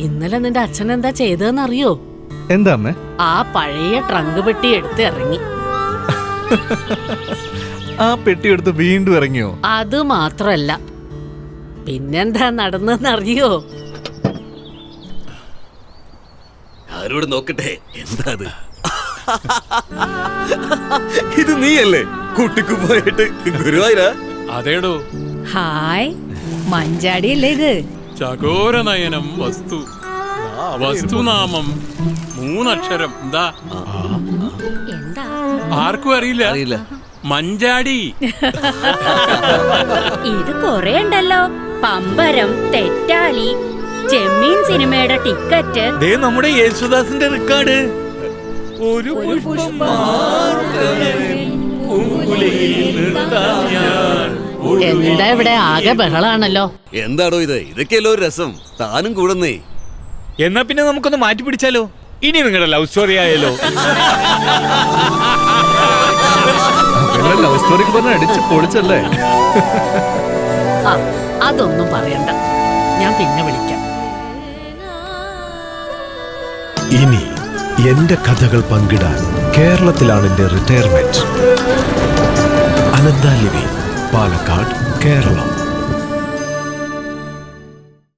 ഇന്നലെ നിന്റെ അച്ഛൻ എന്താ ചെയ്തതെന്നറിയോ? എന്താ അമ്മേ? ആ പഴയ ട്രങ്ക് പെട്ടി എടുത്ത് ഇറങ്ങി. ആ പെട്ടി എടുത്ത് വീണ്ടും ഇറങ്ങിയോ? അത് മാത്രല്ല, പിന്നെന്താ നടന്നെന്നറിയോ? ആരോട് നോക്കട്ടെ, എന്താ ഇത്? നീയല്ലേ കൂട്ടിക്കുപോയിട്ട് ഗുരുവായൂരാ? അതേടോ. ഹായ്, മഞ്ചാടിയല്ലേ ഇത്? ചകോരനയനം വസ്തു, വസ്തുനാമം 3 അക്ഷരം. എന്താ ആർക്കും അറിയില്ല? മഞ്ചാടി. ഇത് കൊറേ ഉണ്ടല്ലോ. പമ്പരം, തെറ്റാലി, ചെമ്മീൻ സിനിമയുടെ ടിക്കറ്റ്. നമ്മുടെ യേശുദാസിന്റെ റെക്കോർഡ്. ഒരു എന്താ ഇവിടെ ആകെ ബഹളാണല്ലോ. എന്താടോ ഇത്? ഇതൊക്കെയല്ലോ ഒരു രസം. താനും കൂടുന്നേ. എന്നാ പിന്നെ നമുക്കൊന്ന് മാറ്റി പിടിച്ചാലോ? ഇനി നിങ്ങളുടെ ലവ് സ്റ്റോറി ആയാലോ? ലവ് സ്റ്റോറിക്ക് പറഞ്ഞ അടിച്ച് പൊളിച്ചല്ലേ? അതൊന്നും പറയണ്ട, ഞാൻ പിന്നെ വിളിക്കാം. ഇനി എന്റെ കഥകൾ പങ്കിടാൻ കേരളത്തിലാണ് എന്റെ റിട്ടയർമെന്റ്. അനന്ത ലിവിംഗ്, പാലക്കാട്, കേരളം.